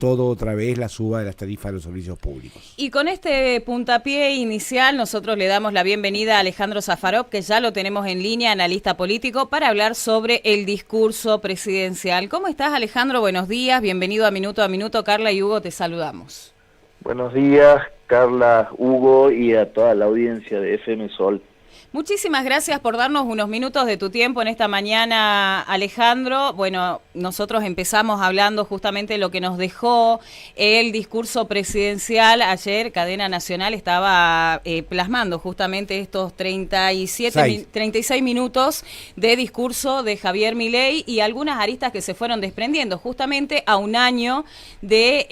todo otra vez la suba de las tarifas de los servicios públicos. Y con este puntapié inicial nosotros le damos la bienvenida a Alejandro Safarov, que ya lo tenemos en línea, analista político, para hablar sobre el discurso presidencial. ¿Cómo estás, Alejandro? Buenos días, bienvenido a Minuto. Carla y Hugo, te saludamos. Buenos días, Carla, Hugo y a toda la audiencia de FM Sol. Muchísimas gracias por darnos unos minutos de tu tiempo en esta mañana, Alejandro. Bueno, nosotros empezamos hablando justamente de lo que nos dejó el discurso presidencial. Ayer Cadena Nacional estaba plasmando justamente estos 36 minutos de discurso de Javier Milei y algunas aristas que se fueron desprendiendo justamente a un año de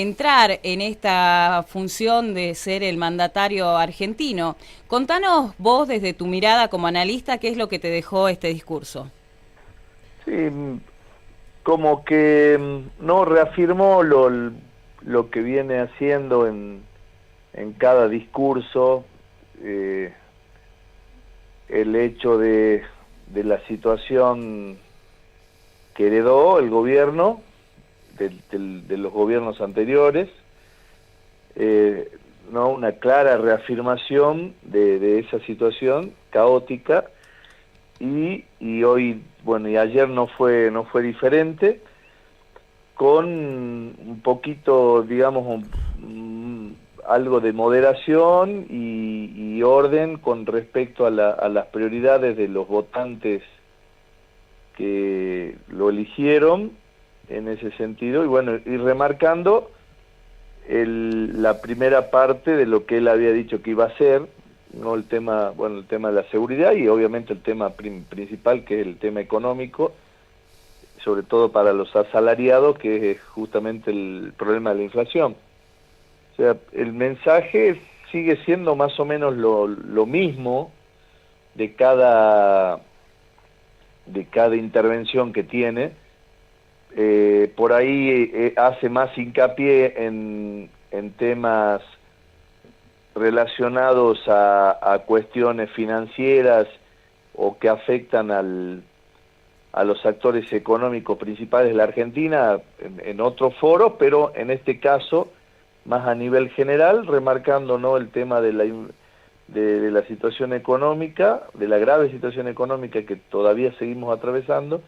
entrar en esta función de ser el mandatario argentino. Contanos vos, desde tu mirada como analista, ¿qué es lo que te dejó este discurso? Sí, como que no reafirmó lo que viene haciendo en cada discurso, el hecho de la situación que heredó el gobierno, de los gobiernos anteriores, ¿no? Una clara reafirmación de esa situación caótica y hoy, bueno, y ayer no fue diferente, con un poquito, digamos, algo de moderación y orden con respecto a las prioridades de los votantes que lo eligieron en ese sentido, y bueno, y remarcando la primera parte de lo que él había dicho que iba a hacer, no el tema, bueno, el tema de la seguridad y obviamente el tema principal, que es el tema económico, sobre todo para los asalariados, que es justamente el problema de la inflación. O sea, el mensaje sigue siendo más o menos lo mismo de cada intervención que tiene. Por ahí hace más hincapié en temas relacionados a cuestiones financieras o que afectan a los actores económicos principales de la Argentina en otros foros, pero en este caso más a nivel general, remarcando, ¿no?, el tema de la situación económica, de la grave situación económica que todavía seguimos atravesando,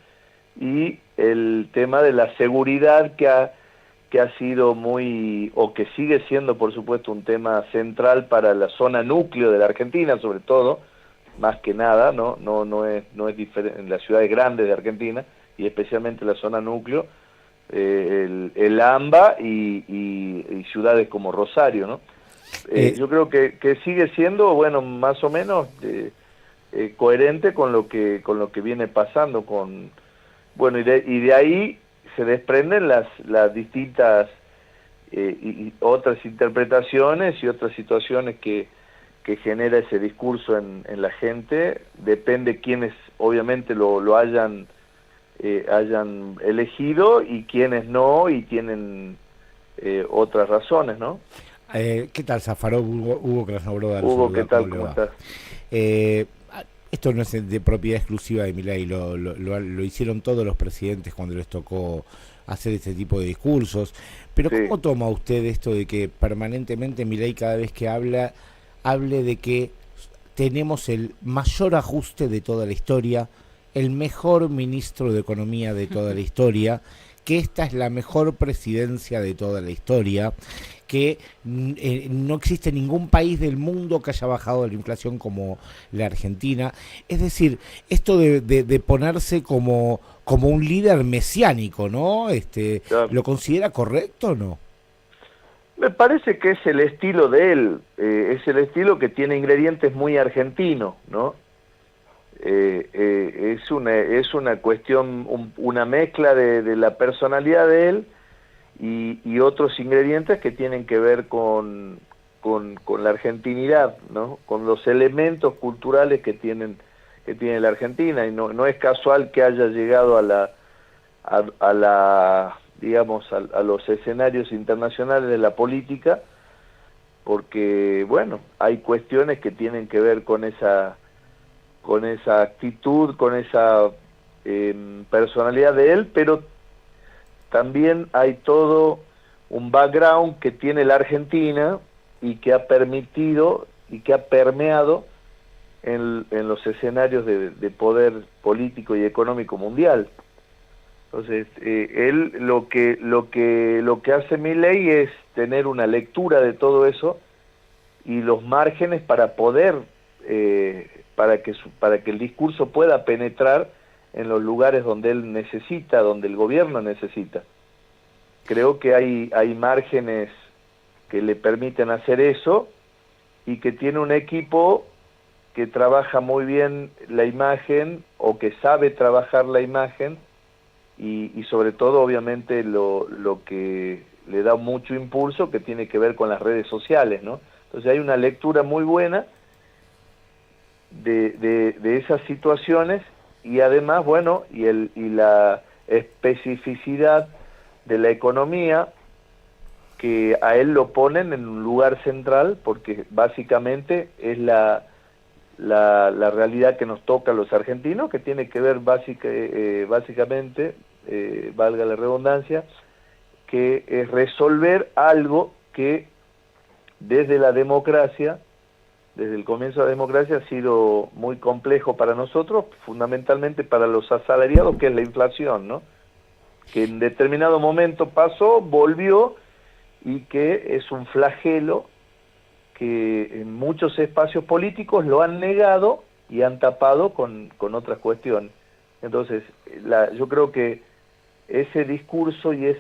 y el tema de la seguridad que ha sido muy, o que sigue siendo, por supuesto, un tema central para la zona núcleo de la Argentina, sobre todo, más que nada, no es diferente en las ciudades grandes de Argentina, y especialmente la zona núcleo, el AMBA y ciudades como Rosario, ¿no? Yo creo que sigue siendo, bueno, más o menos coherente con lo que viene pasando bueno, y de ahí se desprenden las distintas y otras interpretaciones y otras situaciones que genera ese discurso en la gente. Depende quiénes obviamente lo hayan elegido y quiénes no, y tienen otras razones, ¿no? ¿Qué tal, Safarov? Hugo Krasnobroda. Hugo, ¿qué tal? ¿Cómo estás? Esto no es de propiedad exclusiva de Milei, lo hicieron todos los presidentes cuando les tocó hacer este tipo de discursos, pero sí. ¿Cómo toma usted esto de que permanentemente Milei, cada vez que hable de que tenemos el mayor ajuste de toda la historia, el mejor ministro de Economía de toda la historia, que esta es la mejor presidencia de toda la historia, que no existe ningún país del mundo que haya bajado la inflación como la Argentina? Es decir, esto de ponerse como un líder mesiánico, ¿no? Claro. ¿Lo considera correcto o no? Me parece que es el estilo de él, es el estilo que tiene ingredientes muy argentinos, ¿no? Es una cuestión, una mezcla de la personalidad de él y otros ingredientes que tienen que ver con la argentinidad, ¿no? Con los elementos culturales que tiene la Argentina, y no es casual que haya llegado digamos, a los escenarios internacionales de la política, porque, bueno, hay cuestiones que tienen que ver con esa actitud, con esa personalidad de él, pero también hay todo background que tiene la Argentina y que ha permitido y que ha permeado en los escenarios de poder político y económico mundial. Entonces, él lo que hace Milei es tener una lectura de todo eso y los márgenes para poder para que el discurso pueda penetrar en los lugares donde él necesita, donde el gobierno necesita. Creo que hay márgenes que le permiten hacer eso y que tiene un equipo que trabaja muy bien la imagen o que sabe trabajar la imagen y sobre todo obviamente lo que le da mucho impulso que tiene que ver con las redes sociales, ¿no? Entonces hay una lectura muy buena de esas situaciones y además, bueno, y la especificidad de la economía que a él lo ponen en un lugar central porque básicamente es la realidad que nos toca a los argentinos, que tiene que ver básicamente, valga la redundancia, que es resolver algo que desde la democracia, desde el comienzo de la democracia, ha sido muy complejo para nosotros, fundamentalmente para los asalariados, que es la inflación, ¿no? Que en determinado momento pasó, volvió, y que es un flagelo que en muchos espacios políticos lo han negado y han tapado con otras cuestiones. Entonces, yo creo que ese discurso y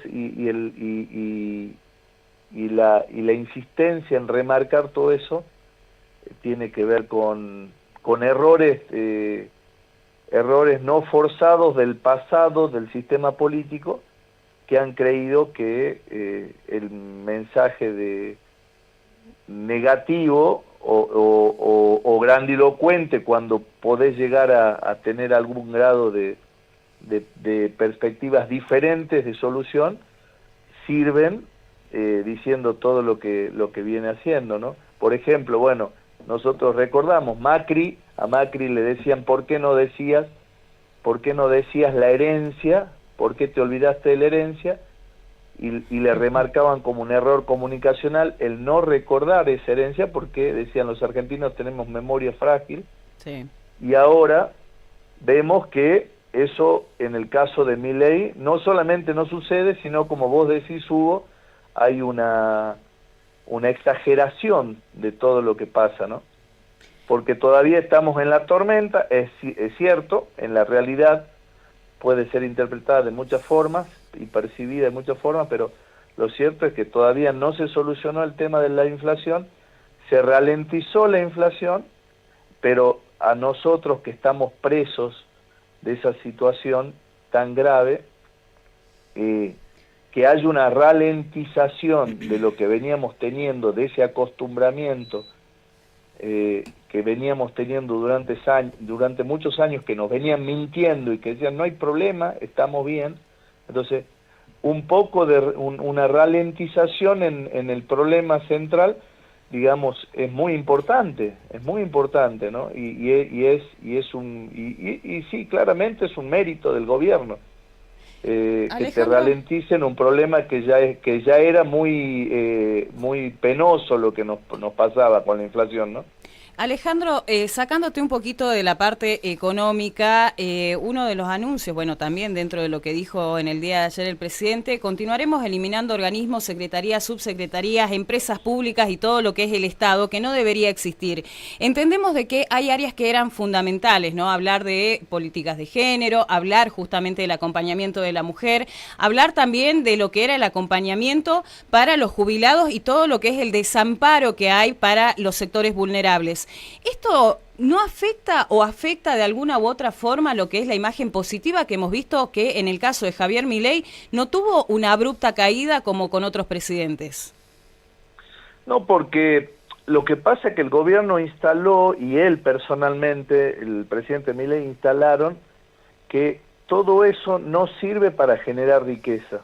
la insistencia en remarcar todo eso tiene que ver con errores no forzados del pasado del sistema político que han creído que el mensaje negativo o grandilocuente cuando podés llegar a tener algún grado de perspectivas diferentes de solución sirven diciendo todo lo que viene haciendo, ¿no? Por ejemplo, bueno, nosotros recordamos a Macri le decían ¿por qué no decías la herencia? ¿Por qué te olvidaste de la herencia? Y le remarcaban como un error comunicacional el no recordar esa herencia porque decían los argentinos tenemos memoria frágil. Sí. Y ahora vemos que eso en el caso de Milei no solamente no sucede, sino como vos decís, Hugo, hay una exageración de todo lo que pasa, ¿no? Porque todavía estamos en la tormenta, es cierto, en la realidad puede ser interpretada de muchas formas y percibida de muchas formas, pero lo cierto es que todavía no se solucionó el tema de la inflación, se ralentizó la inflación, pero a nosotros que estamos presos de esa situación tan grave, que haya una ralentización de lo que veníamos teniendo, de ese acostumbramiento que veníamos teniendo durante muchos años, que nos venían mintiendo y que decían no hay problema, estamos bien. Entonces, un poco de una ralentización en el problema central, digamos, es muy importante, ¿no? Y sí, claramente es un mérito del gobierno. Que te ralenticen un problema que ya era muy penoso lo que nos pasaba con la inflación, ¿no? Alejandro, sacándote un poquito de la parte económica, uno de los anuncios, bueno, también dentro de lo que dijo en el día de ayer el presidente, continuaremos eliminando organismos, secretarías, subsecretarías, empresas públicas y todo lo que es el Estado, que no debería existir. Entendemos de que hay áreas que eran fundamentales, ¿no? Hablar de políticas de género, hablar justamente del acompañamiento de la mujer, hablar también de lo que era el acompañamiento para los jubilados y todo lo que es el desamparo que hay para los sectores vulnerables. ¿Esto no afecta o afecta de alguna u otra forma lo que es la imagen positiva que hemos visto que en el caso de Javier Milei no tuvo una abrupta caída como con otros presidentes? No, porque lo que pasa es que el gobierno instaló, y él personalmente, el presidente Milei, instalaron que todo eso no sirve para generar riqueza.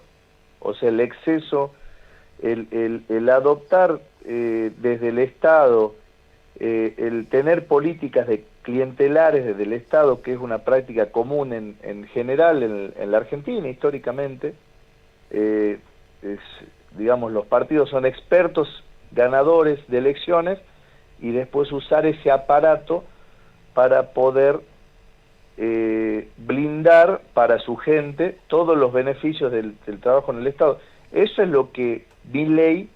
O sea, el exceso, el adoptar desde el Estado, el tener políticas de clientelares desde el Estado, que es una práctica común en general en la Argentina históricamente, digamos, los partidos son expertos ganadores de elecciones, y después usar ese aparato para poder blindar para su gente todos los beneficios del trabajo en el Estado. Eso es lo que Milei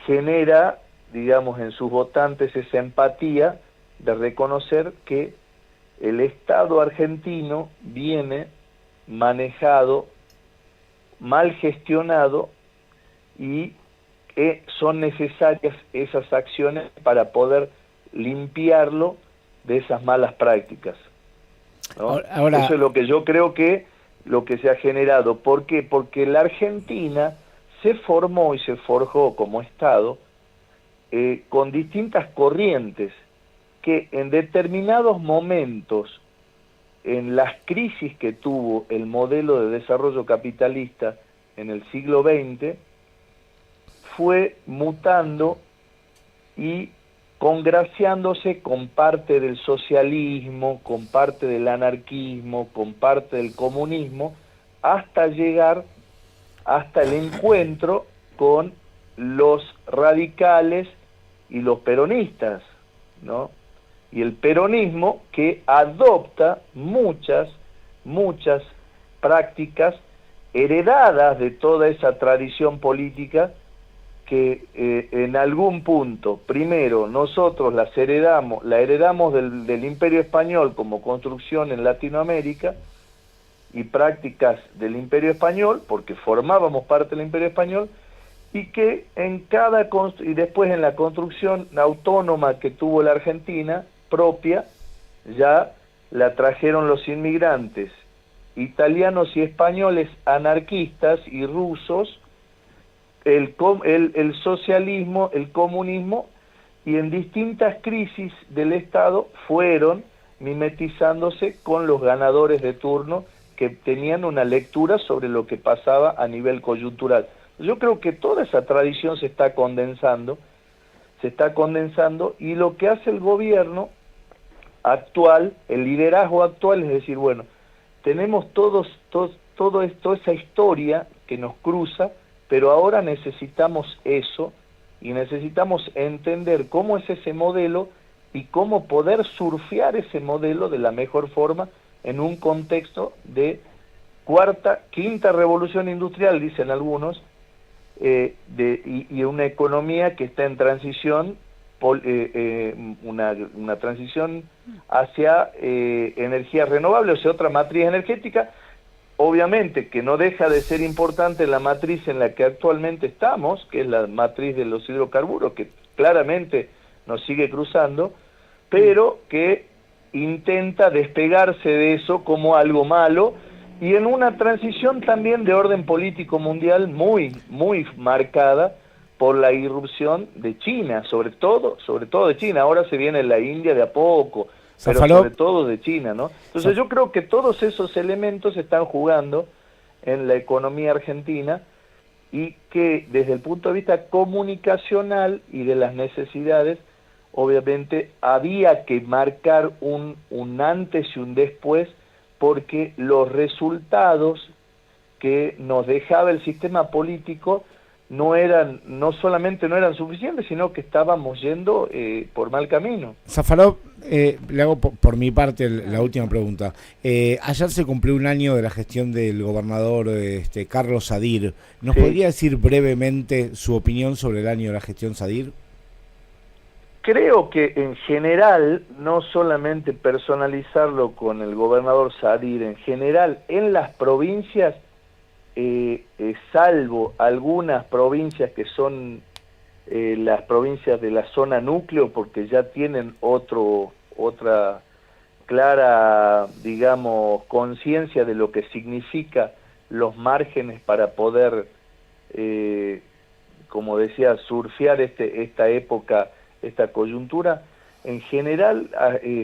genera, digamos, en sus votantes, esa empatía de reconocer que el Estado argentino viene manejado, mal gestionado, y son necesarias esas acciones para poder limpiarlo de esas malas prácticas, ¿no? Eso es lo que yo creo que lo que se ha generado. ¿Por qué? Porque la Argentina se formó y se forjó como Estado con distintas corrientes que en determinados momentos, en las crisis que tuvo el modelo de desarrollo capitalista en el siglo XX, fue mutando y congraciándose con parte del socialismo, con parte del anarquismo, con parte del comunismo, hasta llegar hasta el encuentro con los radicales y los peronistas, ¿no? Y el peronismo, que adopta muchas prácticas heredadas de toda esa tradición política que en algún punto, primero, nosotros la heredamos del Imperio Español como construcción en Latinoamérica, y prácticas del Imperio Español, porque formábamos parte del Imperio Español, y que y después en la construcción autónoma que tuvo la Argentina, propia, ya la trajeron los inmigrantes italianos y españoles anarquistas y rusos, el socialismo, el comunismo, y en distintas crisis del Estado fueron mimetizándose con los ganadores de turno que tenían una lectura sobre lo que pasaba a nivel coyuntural. Yo creo que toda esa tradición se está condensando, y lo que hace el gobierno actual, el liderazgo actual, es decir, bueno, tenemos toda esa historia que nos cruza, pero ahora necesitamos eso, y necesitamos entender cómo es ese modelo y cómo poder surfear ese modelo de la mejor forma en un contexto de quinta revolución industrial, dicen algunos, y una economía que está en transición, una transición hacia energías renovables, o sea, otra matriz energética, obviamente que no deja de ser importante la matriz en la que actualmente estamos, que es la matriz de los hidrocarburos, que claramente nos sigue cruzando, pero que intenta despegarse de eso como algo malo, y en una transición también de orden político mundial muy marcada por la irrupción de China, sobre todo de China. Ahora se viene la India de a poco, pero sobre todo de China, ¿no? Entonces yo creo que todos esos elementos están jugando en la economía argentina, y que desde el punto de vista comunicacional y de las necesidades, obviamente había que marcar un antes y un después, porque los resultados que nos dejaba el sistema político no solamente no eran suficientes, sino que estábamos yendo por mal camino. Safarov, le hago por mi parte la última pregunta. Ayer se cumplió un año de la gestión del gobernador Carlos Sadir. ¿Nos podría decir brevemente su opinión sobre el año de la gestión Sadir? Creo que en general, no solamente personalizarlo con el gobernador Sadir, en general en las provincias, salvo algunas provincias que son las provincias de la zona núcleo, porque ya tienen otra clara, digamos, conciencia de lo que significa los márgenes para poder, como decía, surfear esta época, esta coyuntura. En general,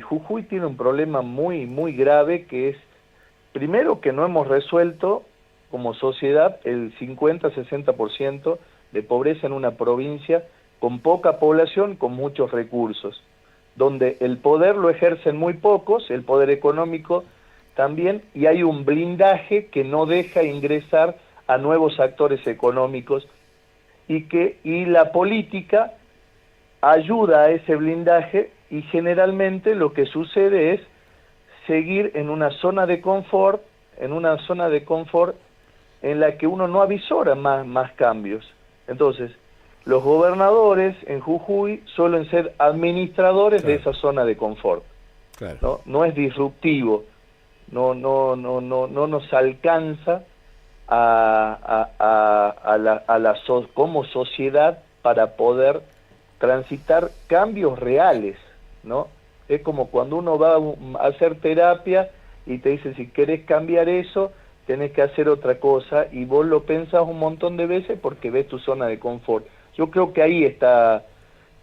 Jujuy tiene un problema muy grave, que es, primero, que no hemos resuelto como sociedad el 50-60% de pobreza en una provincia con poca población, con muchos recursos, donde el poder lo ejercen muy pocos, el poder económico también, y hay un blindaje que no deja ingresar a nuevos actores económicos y la política ayuda a ese blindaje, y generalmente lo que sucede es seguir en una zona de confort, en la que uno no avisora más cambios. Entonces, los gobernadores en Jujuy suelen ser administradores de esa zona de confort. No es disruptivo, no nos alcanza como sociedad para poder transitar cambios reales, ¿no? Es como cuando uno va a hacer terapia y te dicen, si querés cambiar eso, tenés que hacer otra cosa, y vos lo pensás un montón de veces porque ves tu zona de confort. Yo creo que ahí está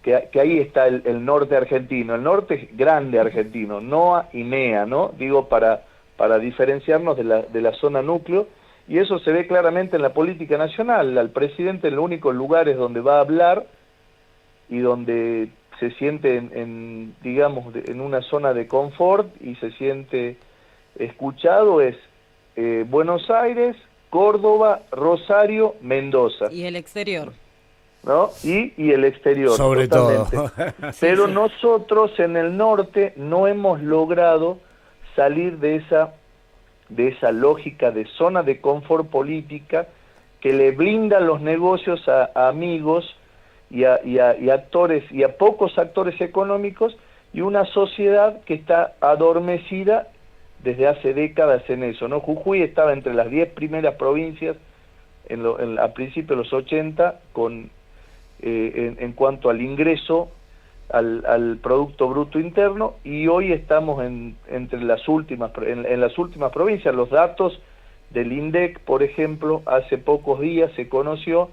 el norte argentino, el norte grande argentino, NOA y MEA, ¿no? Digo, para diferenciarnos de la zona núcleo, y eso se ve claramente en la política nacional. Al presidente, en los únicos lugares donde va a hablar y donde se siente digamos, en una zona de confort y se siente escuchado es Buenos Aires, Córdoba, Rosario, Mendoza. Y el exterior. ¿No? Y el exterior. Sobre totalmente. todo. Pero nosotros en el norte no hemos logrado salir de esa lógica de zona de confort política que le blinda los negocios a amigos y a actores, y a pocos actores económicos, y una sociedad que está adormecida desde hace décadas en eso, ¿no? Jujuy estaba entre las 10 primeras provincias a principios de los 80 en cuanto al ingreso al Producto Bruto Interno, y hoy estamos entre las últimas provincias. Los datos del INDEC, por ejemplo, hace pocos días se conoció,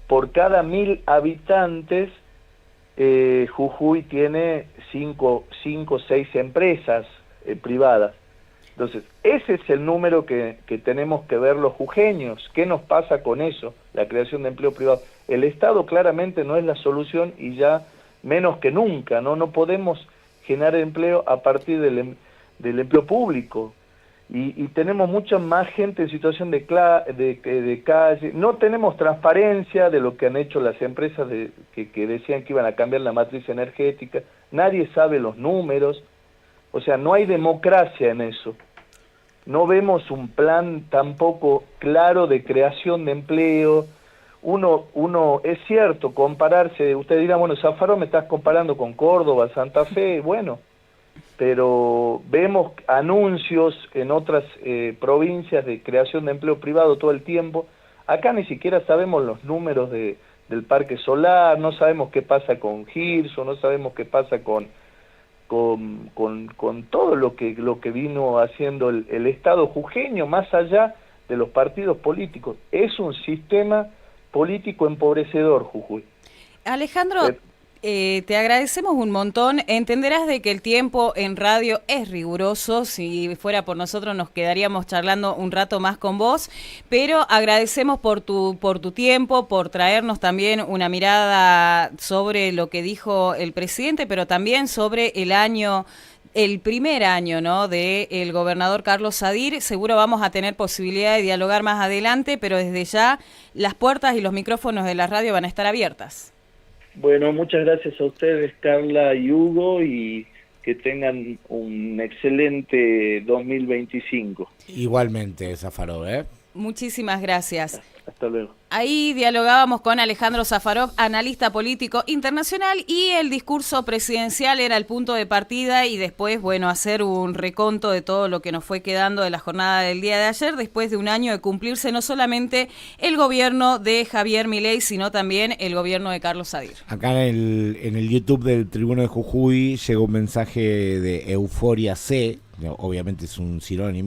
por cada 1000 habitantes, Jujuy tiene 5 o 6 empresas privadas. Entonces, ese es el número que tenemos que ver los jujeños. ¿Qué nos pasa con eso? La creación de empleo privado. El Estado claramente no es la solución, y ya menos que nunca, no podemos generar empleo a partir del empleo público. Y tenemos mucha más gente en situación de calle. No tenemos transparencia de lo que han hecho las empresas que decían que iban a cambiar la matriz energética. Nadie sabe los números. O sea, no hay democracia en eso. No vemos un plan tampoco claro de creación de empleo. Uno es cierto, compararse, usted dirá, bueno, Zaffarov, me estás comparando con Córdoba, Santa Fe, bueno, pero vemos anuncios en otras provincias de creación de empleo privado todo el tiempo. Acá ni siquiera sabemos los números del parque solar, no sabemos qué pasa con Girso, no sabemos qué pasa con todo lo que vino haciendo el Estado jujeño, más allá de los partidos políticos. Es un sistema político empobrecedor, Jujuy. Alejandro, te agradecemos un montón. Entenderás de que el tiempo en radio es riguroso. Si fuera por nosotros nos quedaríamos charlando un rato más con vos, pero agradecemos por tu tiempo, por traernos también una mirada sobre lo que dijo el presidente, pero también sobre el primer año, ¿no?, del gobernador Carlos Sadir. Seguro vamos a tener posibilidad de dialogar más adelante, pero desde ya las puertas y los micrófonos de la radio van a estar abiertas. Bueno, muchas gracias a ustedes, Carla y Hugo, y que tengan un excelente 2025. Igualmente, Zaffarov, ¿eh? Muchísimas gracias. Hasta luego. Ahí dialogábamos con Alejandro Zaffarov, analista político internacional, y el discurso presidencial era el punto de partida, y después, bueno, hacer un reconto de todo lo que nos fue quedando de la jornada del día de ayer, después de un año de cumplirse no solamente el gobierno de Javier Milei, sino también el gobierno de Carlos Sadir. Acá en el YouTube del Tribuno de Jujuy llegó un mensaje de Euforia C, obviamente es un sinónimo.